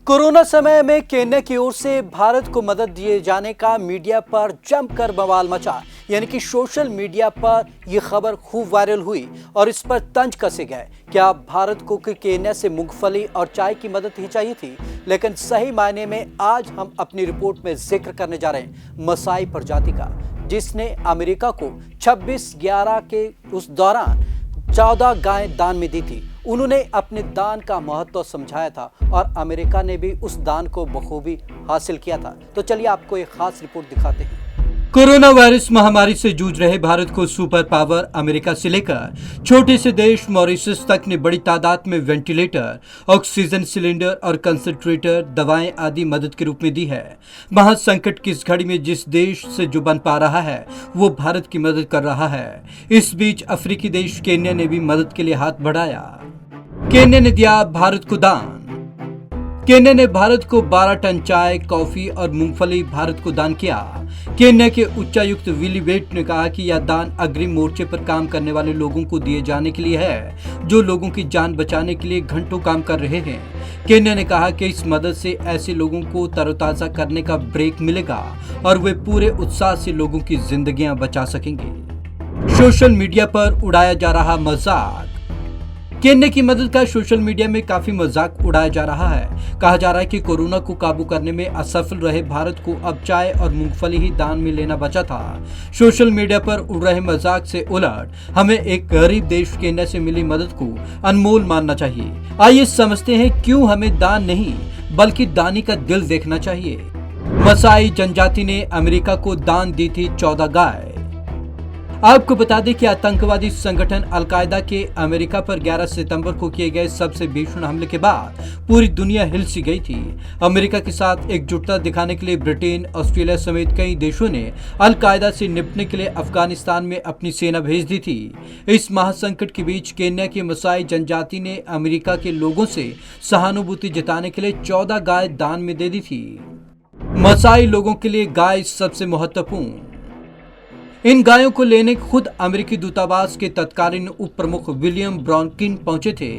Corona समय में Kenya की ओर से भारत को मदद दिए जाने का मीडिया पर जमकर बवाल मचा। यानी कि सोशल मीडिया पर यह खबर खूब वायरल हुई और इस पर तंज कसे गए। क्या भारत को केन्या से मूंगफली और चाय की मदद ही चाहिए थी? लेकिन सही मायने में आज हम अपनी रिपोर्ट में जिक्र करने जा रहे हैं मसाई प्रजाति का, जिसने अमेरिका को 26/11 के उस दौरान 14 गाय दान में दी थी। उन्होंने अपने दान का महत्व समझाया था और अमेरिका ने भी उस दान को बखूबी हासिल किया था। तो चलिए आपको एक खास रिपोर्ट दिखाते हैं। कोरोना वायरस महामारी से जूझ रहे भारत को सुपर पावर अमेरिका से लेकर छोटे से देश मॉरिशस तक ने बड़ी तादाद में वेंटिलेटर, ऑक्सीजन सिलेंडर और कंसंट्रेटर, दवाएं आदि मदद के रूप में दी है। महासंकट की इस घड़ी में जिस देश से जो बन पा रहा है वो भारत की मदद कर रहा है। इस बीच अफ्रीकी देश केन्या ने भी मदद के लिए हाथ बढ़ाया। केन्या ने दिया भारत को दान। केन्या ने भारत को 12 टन चाय, कॉफी और मूंगफली भारत को दान किया। केन्या के उच्चायुक्त विली वेट ने कहा कि यह दान अग्रिम मोर्चे पर काम करने वाले लोगों को दिए जाने के लिए है, जो लोगों की जान बचाने के लिए घंटों काम कर रहे हैं। केन्या ने कहा कि इस मदद से ऐसे लोगों को तरोताजा करने का ब्रेक मिलेगा और वे पूरे उत्साह से लोगों की जिंदगियां बचा सकेंगे। सोशल मीडिया पर उड़ाया जा रहा मजाक। केन्या की मदद का सोशल मीडिया में काफी मजाक उड़ाया जा रहा है। कहा जा रहा है कि कोरोना को काबू करने में असफल रहे भारत को अब चाय और मूंगफली ही दान में लेना बचा था। सोशल मीडिया पर उड़ रहे मजाक से उलट हमें एक गरीब देश केन्या से मिली मदद को अनमोल मानना चाहिए। आइए समझते हैं क्यों हमें दान नहीं बल्कि दानी का दिल देखना चाहिए। मसाई जनजाति ने अमेरिका को दान दी थी 14 गाय। आपको बता दें कि आतंकवादी संगठन अलकायदा के अमेरिका पर 11 सितंबर को किए गए सबसे भीषण हमले के बाद पूरी दुनिया हिल सी गई थी। अमेरिका के साथ एकजुटता दिखाने के लिए ब्रिटेन, ऑस्ट्रेलिया समेत कई देशों ने अलकायदा से निपटने के लिए अफगानिस्तान में अपनी सेना भेज दी थी। इस महासंकट के बीच केन्या की मसाई जनजाति ने अमेरिका के लोगों से सहानुभूति जताने के लिए 14 गाय दान में दे दी थी। मसाई लोगों के लिए गाय सबसे महत्वपूर्ण। इन गायों को लेने खुद अमेरिकी दूतावास के तत्कालीन उप प्रमुख विलियम ब्रॉनकिन पहुंचे थे।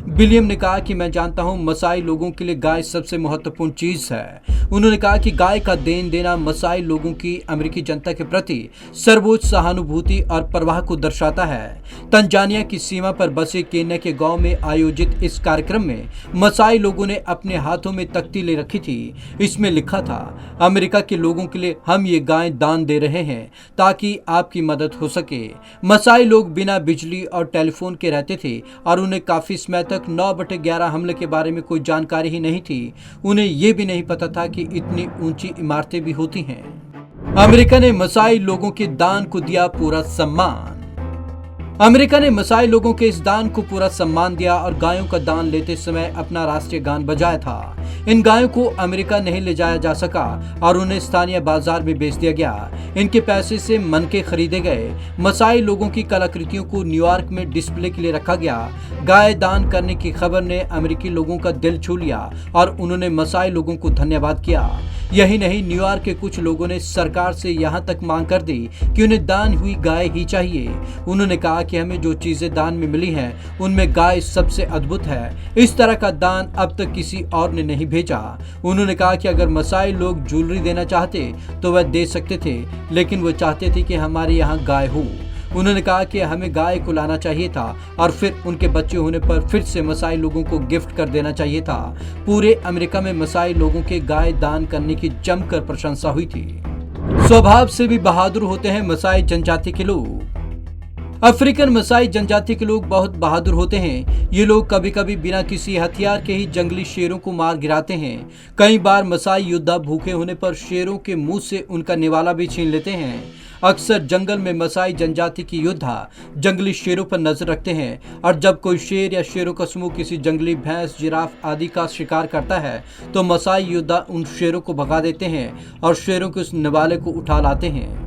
विलियम ने कहा कि मैं जानता हूं मसाई लोगों के लिए गाय सबसे महत्वपूर्ण चीज है। उन्होंने कहा कि गाय का देन देना मसाई लोगों की अमेरिकी जनता के प्रति सर्वोच्च सहानुभूति और परवाह को दर्शाता है। तंजानिया की सीमा पर बसे केन्या के गांव में आयोजित इस कार्यक्रम में मसाई लोगों ने अपने हाथों में तख्ती ले रखी थी। इसमें लिखा था, अमेरिका के लोगों के लिए हम ये गाय दान दे रहे हैं ताकि आपकी मदद हो सके। मसाई लोग बिना बिजली और टेलीफोन के रहते थे और उन्हें काफी समय तक 9/11 हमले के बारे में कोई जानकारी ही नहीं थी। उन्हें यह भी नहीं पता था कि इतनी ऊंची इमारतें भी होती हैं। अमेरिका ने मसाई लोगों के दान को दिया पूरा सम्मान। अमेरिका ने मसाई लोगों के इस दान को पूरा सम्मान दिया और गायों का दान लेते समय अपना राष्ट्रीय गान बजाया था। इन गायों को अमेरिका नहीं ले जाया जा सका और उन्हें स्थानीय बाजार में बेच दिया गया। इनके पैसे से मनके खरीदे गए। मसाई लोगों की कलाकृतियों को न्यूयॉर्क में डिस्प्ले के लिए रखा गया। गाय दान करने की खबर ने अमेरिकी लोगों का दिल छू लिया और उन्होंने मसाई लोगों को धन्यवाद किया। यही नहीं, न्यूयॉर्क के कुछ लोगों ने सरकार से यहाँ तक मांग कर दी कि उन्हें दान हुई गाय ही चाहिए। उन्होंने कहा कि हमें जो चीजें दान में मिली हैं उनमें गाय सबसे अद्भुत है। इस तरह का दान अब तक किसी और ने नहीं भेजा। उन्होंने कहा कि अगर मसाई लोग ज्वेलरी देना चाहते तो वह दे सकते थे, लेकिन वो चाहते थे कि हमारे यहाँ गाय हो। उन्होंने कहा कि हमें गाय को लाना चाहिए था और फिर उनके बच्चे होने पर फिर से मसाई लोगों को गिफ्ट कर देना चाहिए था। पूरे अमेरिका में मसाई लोगों के गाय दान करने की जमकर प्रशंसा हुई थी। स्वभाव से भी बहादुर होते हैं मसाई जनजाति के लोग। अफ्रीकन मसाई जनजाति के लोग बहुत बहादुर होते हैं। ये लोग कभी कभी बिना किसी हथियार के ही जंगली शेरों को मार गिराते हैं। कई बार मसाई योद्धा भूखे होने पर शेरों के मुंह से उनका निवाला भी छीन लेते हैं। अक्सर जंगल में मसाई जनजाति की योद्धा जंगली शेरों पर नजर रखते हैं और जब कोई शेर या शेरों का समूह किसी जंगली भैंस, जिराफ आदि का शिकार करता है तो मसाई योद्धा उन शेरों को भगा देते हैं और शेरों के उस निवाले को उठा लाते हैं।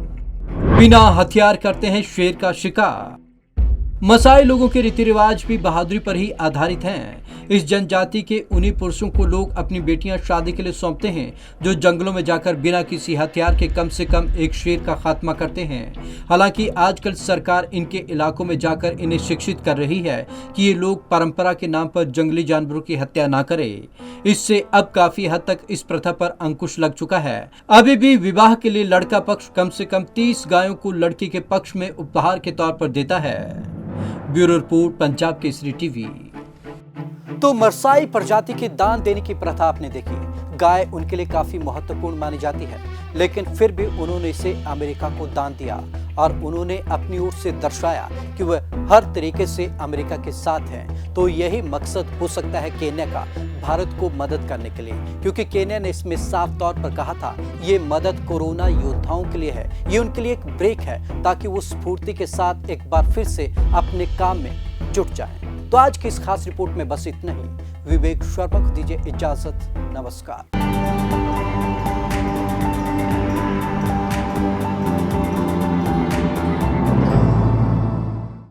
बिना हथियार करते हैं शेर का शिकार। मसाई लोगों के रीति रिवाज भी बहादुरी पर ही आधारित हैं। इस जनजाति के उन्हीं पुरुषों को लोग अपनी बेटियां शादी के लिए सौंपते हैं जो जंगलों में जाकर बिना किसी हथियार के कम से कम एक शेर का खात्मा करते हैं। हालांकि आजकल सरकार इनके इलाकों में जाकर इन्हें शिक्षित कर रही है कि ये लोग परंपरा के नाम पर जंगली जानवरों की हत्या ना करें। इससे अब काफी हद तक इस प्रथा पर अंकुश लग चुका है। अभी भी विवाह के लिए लड़का पक्ष कम से कम 30 गायों को लड़की के पक्ष में उपहार के तौर पर देता है। Bureau report, Punjab Kesari TV. तो मरसाई प्रजाति के दान देने की प्रथा आपने देखी। गाय उनके लिए काफी महत्वपूर्ण मानी जाती है, लेकिन फिर भी उन्होंने इसे अमेरिका को दान दिया और उन्होंने अपनी ओर से दर्शाया कि वह हर तरीके से अमेरिका के साथ हैं। तो यही मकसद हो सकता है केन्या का, भारत को मदद करने के लिए, क्योंकि केन्या ने इसमें साफ तौर पर कहा था ये मदद कोरोना योद्धाओं के लिए है, ये उनके लिए एक ब्रेक है ताकि वो स्फूर्ति के साथ एक बार फिर से अपने काम में जुट जाएं। तो आज की इस खास रिपोर्ट में बस इतना ही। विवेक शर्मा को दीजिए इजाजत। नमस्कार।